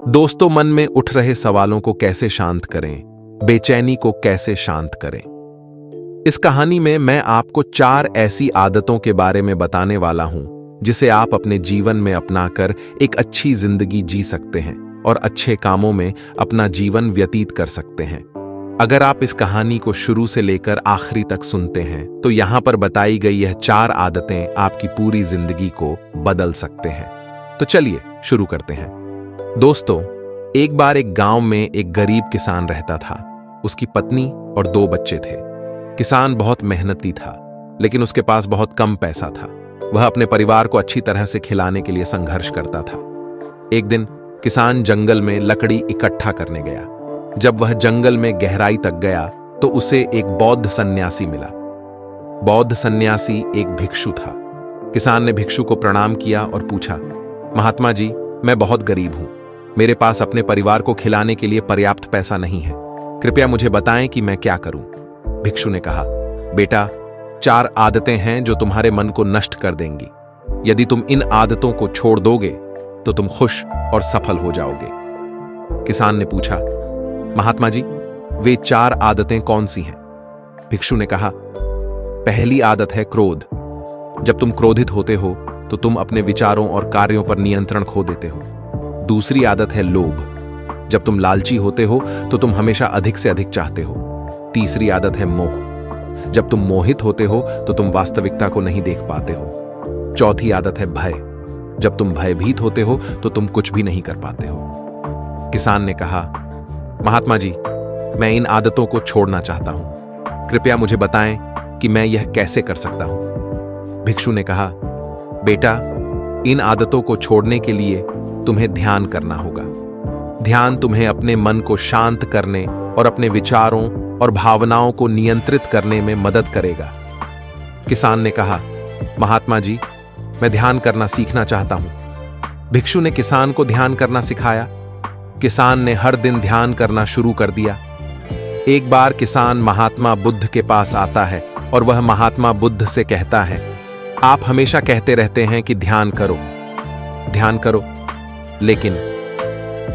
दोस्तों, मन में उठ रहे सवालों को कैसे शांत करें, बेचैनी को कैसे शांत करें। इस कहानी में मैं आपको 4 ऐसी आदतों के बारे में बताने वाला हूं जिसे आप अपने जीवन में अपनाकर एक अच्छी जिंदगी जी सकते हैं और अच्छे कामों में अपना जीवन व्यतीत कर सकते हैं। अगर आप इस कहानी को शुरू से लेकर आखिरी तक सुनते हैं तो यहां पर बताई गई यह 4 आदतें आपकी पूरी जिंदगी को बदल सकते हैं। तो चलिए शुरू करते हैं। दोस्तों, एक बार एक गांव में एक गरीब किसान रहता था। उसकी पत्नी और 2 बच्चे थे। किसान बहुत मेहनती था, लेकिन उसके पास बहुत कम पैसा था। वह अपने परिवार को अच्छी तरह से खिलाने के लिए संघर्ष करता था। एक दिन किसान जंगल में लकड़ी इकट्ठा करने गया। जब वह जंगल में गहराई तक गया तो उसे एक बौद्ध सन्यासी मिला। बौद्ध सन्यासी एक भिक्षु था। किसान ने भिक्षु को प्रणाम किया और पूछा, महात्मा जी, मैं बहुत गरीब हूं। मेरे पास अपने परिवार को खिलाने के लिए पर्याप्त पैसा नहीं है। कृपया मुझे बताएं कि मैं क्या करूं। भिक्षु ने कहा, बेटा, 4 आदतें हैं जो तुम्हारे मन को नष्ट कर देंगी। यदि तुम इन आदतों को छोड़ दोगे तो तुम खुश और सफल हो जाओगे। किसान ने पूछा, महात्मा जी, वे 4 आदतें कौन सी हैं? भिक्षु ने कहा, पहली आदत है क्रोध। जब तुम क्रोधित होते हो तो तुम अपने विचारों और कार्यों पर नियंत्रण खो देते हो। दूसरी आदत है लोभ। जब तुम लालची होते हो तो तुम हमेशा अधिक से अधिक चाहते हो। तीसरी आदत है मोह। जब तुम मोहित होते हो तो तुम वास्तविकता को नहीं देख पाते हो। चौथी आदत है भय। जब तुम भयभीत होते हो तो तुम कुछ भी नहीं कर पाते हो। किसान ने कहा, महात्मा जी, मैं इन आदतों को छोड़ना चाहता हूं। कृपया मुझे बताएं कि मैं यह कैसे कर सकता हूं। भिक्षु ने कहा, बेटा, इन आदतों को छोड़ने के लिए तुम्हें ध्यान करना होगा। ध्यान तुम्हें अपने मन को शांत करने और अपने विचारों और भावनाओं को नियंत्रित करने में मदद करेगा। किसान ने कहा, महात्मा जी, मैं ध्यान करना सीखना चाहता हूं। भिक्षु ने किसान को ध्यान करना सिखाया। किसान ने हर दिन ध्यान करना शुरू कर दिया। एक बार किसान महात्मा बुद्ध के पास आता है और वह महात्मा बुद्ध से कहता है, आप हमेशा कहते रहते हैं कि ध्यान करो, ध्यान करो, लेकिन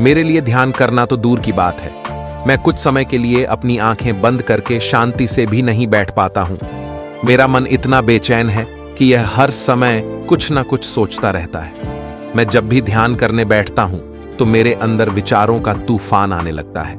मेरे लिए ध्यान करना तो दूर की बात है। मैं कुछ समय के लिए अपनी आंखें बंद करके शांति से भी नहीं बैठ पाता हूं। मेरा मन इतना बेचैन है कि यह हर समय कुछ ना कुछ सोचता रहता है। मैं जब भी ध्यान करने बैठता हूं तो मेरे अंदर विचारों का तूफान आने लगता है।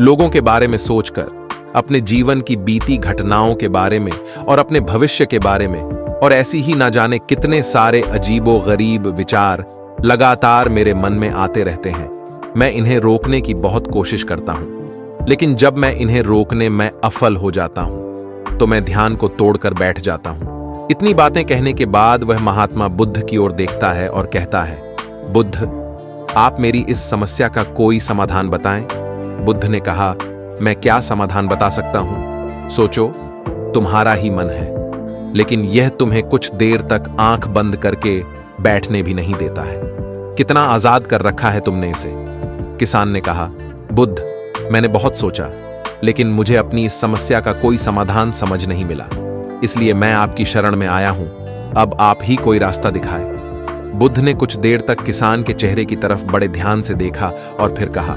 लोगों के बारे में सोचकर, अपने जीवन की बीती घटनाओं के बारे में और अपने भविष्य के बारे में, और ऐसी ही ना जाने कितने सारे अजीबो गरीब विचार लगातार मेरे मन में आते रहते हैं। मैं इन्हें रोकने की बहुत कोशिश करता हूं, लेकिन जब मैं इन्हें रोकने में असफल हो जाता हूं तो मैं ध्यान को तोड़कर बैठ जाता हूं। इतनी बातें कहने के बाद वह महात्मा बुद्ध की ओर देखता है और कहता है, बुद्ध, आप मेरी इस समस्या का कोई समाधान बताएं। बुद्ध ने कहा, मैं क्या समाधान बता सकता हूं? सोचो, तुम्हारा ही मन है, लेकिन यह तुम्हें कुछ देर तक आंख बंद करके बैठने भी नहीं देता है। कितना आजाद कर रखा है तुमने इसे। किसान ने कहा, बुद्ध, मैंने बहुत सोचा, लेकिन मुझे अपनी इस समस्या का कोई समाधान समझ नहीं मिला, इसलिए मैं आपकी शरण में आया हूं। अब आप ही कोई रास्ता दिखाएं। बुद्ध ने कुछ देर तक किसान के चेहरे की तरफ बड़े ध्यान से देखा और फिर कहा,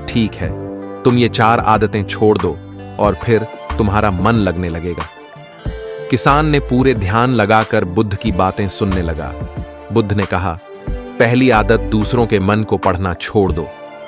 ठीक है, तुम ये 4 आदतें छोड़ दो और फिर तुम्हारा मन लगने लगेगा। किसान ने पूरे ध्यान लगाकर बुद्ध की बातें सुनने लगा। बुद्ध ने कहा, पहली आदत, दूसरों के मन को पढ़ना छोड़ दो।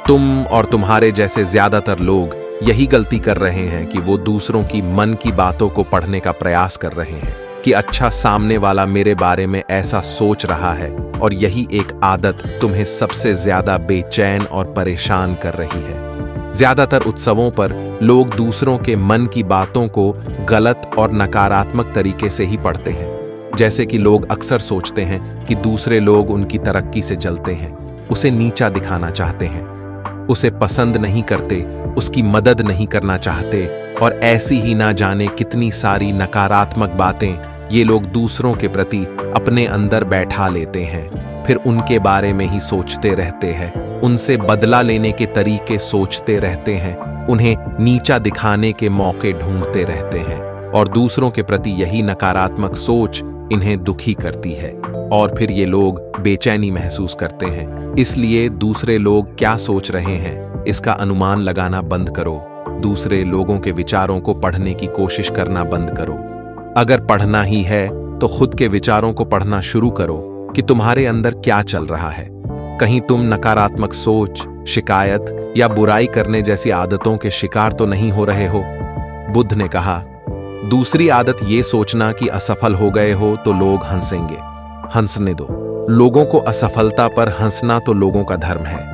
तुम और तुम्हारे जैसे ज्यादातर लोग यही गलती कर रहे हैं कि वो दूसरों की मन की बातों को पढ़ने का प्रयास कर रहे हैं कि अच्छा, सामने वाला मेरे बारे में ऐसा सोच रहा है, और यही एक आदत तुम्हें सबसे ज्यादा बेचैन और परेशान कर रही है। ज्यादातर उत्सवों पर लोग दूसरों के मन की बातों को गलत और नकारात्मक तरीके से ही पढ़ते हैं। जैसे कि लोग अक्सर सोचते हैं कि दूसरे लोग उनकी तरक्की से जलते हैं, उसे नीचा दिखाना चाहते हैं, उसे पसंद नहीं करते, उसकी मदद नहीं करना चाहते, और ऐसी ही ना जाने कितनी सारी नकारात्मक बातें ये लोग दूसरों के प्रति अपने अंदर बैठा लेते हैं। फिर उनके बारे में ही सोचते रहते हैं, उनसे बदला लेने के तरीके सोचते रहते हैं, उन्हें नीचा दिखाने के मौके ढूंढते रहते हैं, और दूसरों के प्रति यही नकारात्मक सोच इन्हें दुखी करती है। और फिर ये लोग बेचैनी महसूस करते हैं। इसलिए दूसरे लोग क्या सोच रहे हैं इसका अनुमान लगाना बंद करो। दूसरे लोगों के विचारों को पढ़ने की कोशिश करना बंद करो। अगर पढ़ना ही है तो खुद के विचारों को पढ़ना शुरू करो कि तुम्हारे अंदर क्या चल रहा है। कहीं तुम नकारात्मक सोच, शिकायत या बुराई करने जैसी आदतों के शिकार तो नहीं हो रहे हो। बुद्ध ने कहा, दूसरी आदत ये सोचना कि असफल हो गए हो तो लोग हंसेंगे। हंसने दो। लोगों को असफलता पर हंसना तो लोगों का धर्म है,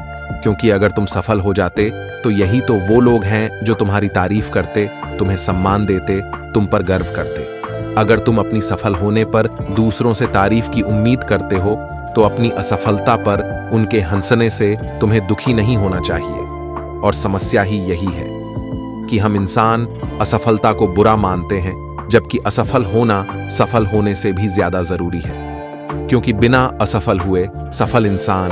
क्योंकि अगर तुम सफल हो जाते तो यही तो वो लोग हैं जो तुम्हारी तारीफ करते, तुम्हें सम्मान देते, तुम पर गर्व करते। अगर तुम अपनी सफल होने पर दूसरों से तारीफ की उम्मीद करते हो तो अपनी असफलता पर उनके हंसने से तुम्हें दुखी नहीं होना चाहिए। और समस्या ही यही है कि हम इंसान असफलता को बुरा मानते हैं, जबकि असफल होना सफल होने से भी ज्यादा जरूरी है। क्योंकि बिना असफल हुए सफल इंसान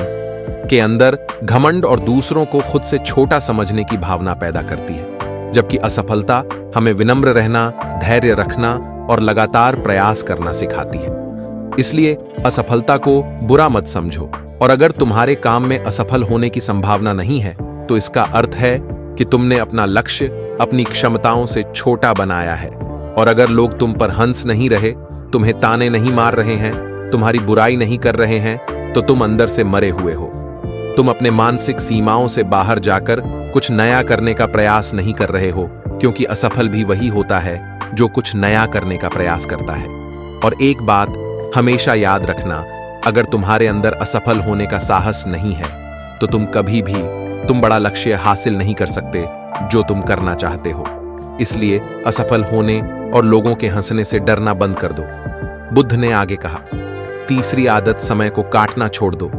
के अंदर घमंड और दूसरों को खुद से छोटा समझने की भावना पैदा करती है, जबकि असफलता हमें विनम्र रहना, धैर्य रखना और लगातार प्रयास करना सिखाती है। इसलिए असफलता को बुरा मत समझो, और अगर तुम्हारे काम में असफल होने की संभावना नहीं है तो इसका अर्थ है कि तुमने अपना लक्ष्य अपनी क्षमताओं से छोटा बनाया है। और अगर लोग तुम पर हंस नहीं रहे, तुम्हें ताने नहीं मार रहे हैं, तुम्हारी बुराई नहीं कर रहे हैं, तो तुम अंदर से मरे हुए हो। तुम अपने मानसिक सीमाओं से बाहर जाकर कुछ नया करने का प्रयास नहीं कर रहे हो, क्योंकि असफल भी वही होता है जो कुछ नया करने का प्रयास करता है। और एक बात हमेशा याद रखना, अगर तुम्हारे अंदर असफल होने का साहस नहीं है तो तुम कभी भी बड़ा लक्ष्य हासिल नहीं कर सकते जो तुम करना चाहते हो। इसलिए असफल होने और लोगों के हंसने से डरना बंद कर दो। बुद्ध ने आगे कहा, तीसरी आदत समय को काटना छोड़ दो।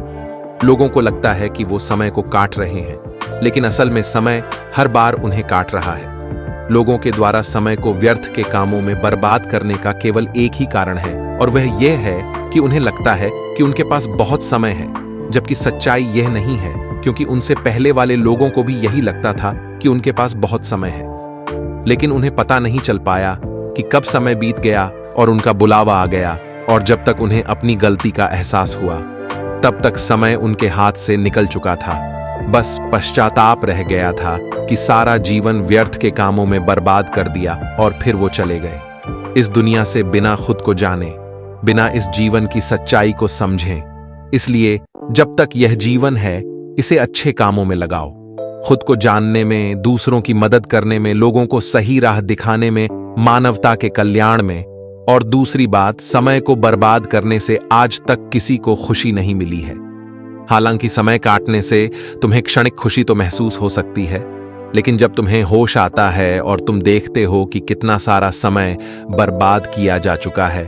लोगों को लगता है कि वो समय को काट रहे हैं, लेकिन असल में समय हर बार उन्हें काट रहा है। लोगों के द्वारा समय को व्यर्थ के कामों में बर्बाद करने का केवल एक ही कारण है, और वह यह है कि उन्हें लगता है कि उनके पास बहुत समय है, जबकि सच्चाई यह नहीं है, क्योंकि उनसे पहले वाले लोगों को भी यही लगता था कि उनके पास बहुत समय है। लेकिन उन्हें पता नहीं चल पाया कि कब समय बीत गया और उनका बुलावा आ गया, और जब तक उन्हें अपनी गलती का एहसास हुआ तब तक समय उनके हाथ से निकल चुका था। बस पश्चाताप रह गया था कि सारा जीवन व्यर्थ के कामों में बर्बाद कर दिया, और फिर वो चले गए इस दुनिया से बिना खुद को जाने, बिना इस जीवन की सच्चाई को समझें। इसलिए जब तक यह जीवन है, इसे अच्छे कामों में लगाओ। खुद को जानने में, दूसरों की मदद करने में, लोगों को सही राह दिखाने में, मानवता के कल्याण में। और दूसरी बात, समय को बर्बाद करने से आज तक किसी को खुशी नहीं मिली है। हालांकि समय काटने से तुम्हें क्षणिक खुशी तो महसूस हो सकती है, लेकिन जब तुम्हें होश आता है और तुम देखते हो कि कितना सारा समय बर्बाद किया जा चुका है,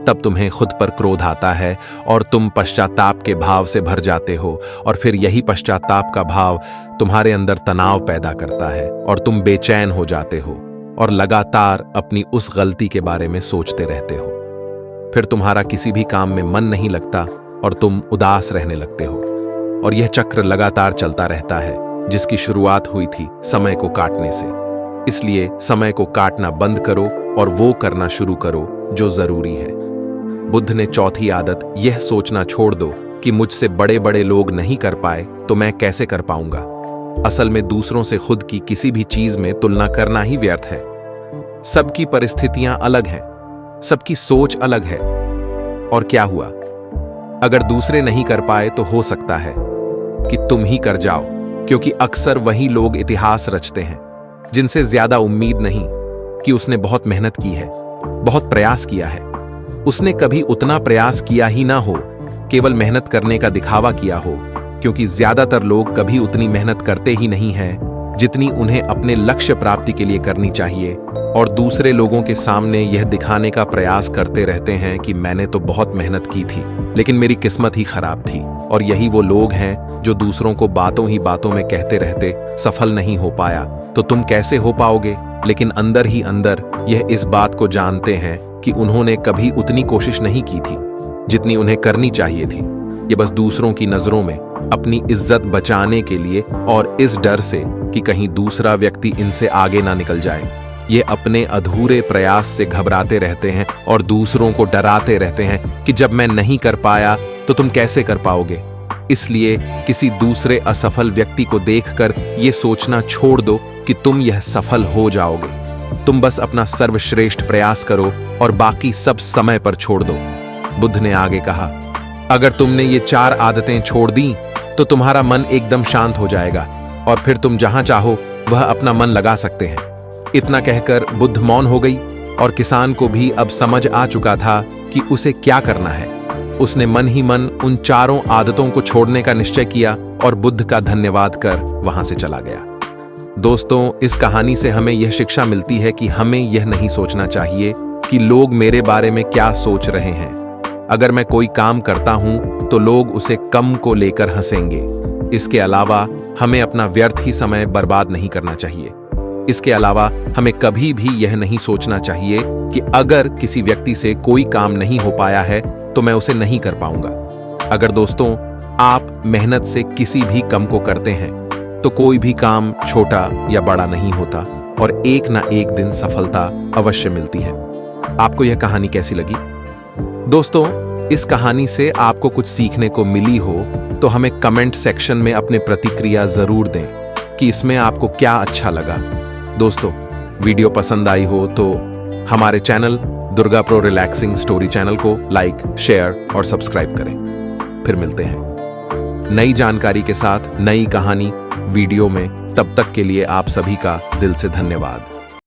तब तुम्हें खुद पर क्रोध आता है और तुम पश्चाताप के भाव से भर जाते हो। और फिर यही पश्चाताप का भाव तुम्हारे अंदर तनाव पैदा करता है और तुम बेचैन हो जाते हो और लगातार अपनी उस गलती के बारे में सोचते रहते हो। फिर तुम्हारा किसी भी काम में मन नहीं लगता और तुम उदास रहने लगते हो। और यह चक्र लगातार चलता रहता है, जिसकी शुरुआत हुई थी समय को काटने से। इसलिए समय को काटना बंद करो और वो करना शुरू करो जो जरूरी है। बुद्ध ने चौथी आदत यह सोचना छोड़ दो कि मुझसे बड़े बड़े लोग नहीं कर पाए तो मैं कैसे कर पाऊंगा। असल में दूसरों से खुद की किसी भी चीज में तुलना करना ही व्यर्थ है। सबकी परिस्थितियां अलग हैं, सबकी सोच अलग है। और क्या हुआ? अगर दूसरे नहीं कर पाए तो हो सकता है कि तुम ही कर जाओ, क्योंकि अक्सर वही लोग इतिहास रचते हैं जिनसे ज्यादा उम्मीद नहीं कि उसने बहुत मेहनत की है, बहुत प्रयास किया है। उसने कभी उतना प्रयास किया ही ना हो, केवल मेहनत करने का दिखावा किया हो, क्योंकि ज्यादातर लोग कभी उतनी मेहनत करते ही नहीं हैं जितनी उन्हें अपने लक्ष्य प्राप्ति के लिए करनी चाहिए, और दूसरे लोगों के सामने यह दिखाने का प्रयास करते रहते हैं कि मैंने तो बहुत मेहनत की थी, लेकिन मेरी किस्मत ही खराब थी। और यही वो लोग हैं जो दूसरों को बातों ही बातों में कहते रहते सफल नहीं हो पाया तो तुम कैसे हो पाओगे, लेकिन अंदर ही अंदर यह इस बात को जानते हैं कि उन्होंने कभी उतनी कोशिश नहीं की थी जितनी उन्हें करनी चाहिए थी। ये बस दूसरों की नजरों में अपनी इज्जत बचाने के लिए और इस डर से कि कहीं दूसरा व्यक्ति इनसे आगे ना निकल जाए, ये अपने अधूरे प्रयास से घबराते रहते हैं और दूसरों को डराते रहते हैं कि जब मैं नहीं कर पाया तो तुम कैसे कर पाओगे। इसलिए किसी दूसरे असफल व्यक्ति को देखकर ये सोचना छोड़ दो कि तुम यह सफल हो जाओगे। तुम बस अपना सर्वश्रेष्ठ प्रयास करो और बाकी सब समय पर छोड़ दो। बुद्ध ने आगे कहा, अगर तुमने ये 4 आदतें छोड़ दी तो तुम्हारा मन एकदम शांत हो जाएगा और फिर तुम जहां चाहो वह अपना मन लगा सकते हैं। इतना कहकर बुद्ध मौन हो गई और किसान को भी अब समझ आ चुका था कि उसे क्या करना है। उसने मन ही मन उन 4 आदतों को छोड़ने का निश्चय किया और बुद्ध का धन्यवाद कर वहां से चला गया। दोस्तों, इस कहानी से हमें यह शिक्षा मिलती है कि हमें यह नहीं सोचना चाहिए कि लोग मेरे बारे में क्या सोच रहे हैं। अगर मैं कोई काम करता हूं तो लोग उसे कम को लेकर हंसेंगे। इसके अलावा हमें अपना व्यर्थ ही समय बर्बाद नहीं करना चाहिए। इसके अलावा हमें कभी भी यह नहीं सोचना चाहिए कि अगर किसी व्यक्ति से कोई काम नहीं हो पाया है तो मैं उसे नहीं कर पाऊंगा। अगर दोस्तों आप मेहनत से किसी भी काम को करते हैं तो कोई भी काम छोटा या बड़ा नहीं होता और एक ना एक दिन सफलता अवश्य मिलती है। आपको यह कहानी कैसी लगी? दोस्तों, इस कहानी से आपको कुछ सीखने को मिली हो तो हमें कमेंट सेक्शन में अपने प्रतिक्रिया जरूर दें कि इसमें आपको क्या अच्छा लगा। दोस्तों, वीडियो पसंद आई हो तो हमारे channel Durga pro relaxing story channel को लाइक, शेयर और सब्सक्राइब करें। फिर मिलते हैं नई जानकारी के साथ नई कहानी वीडियो में। तब तक के लिए आप सभी का दिल से धन्यवाद।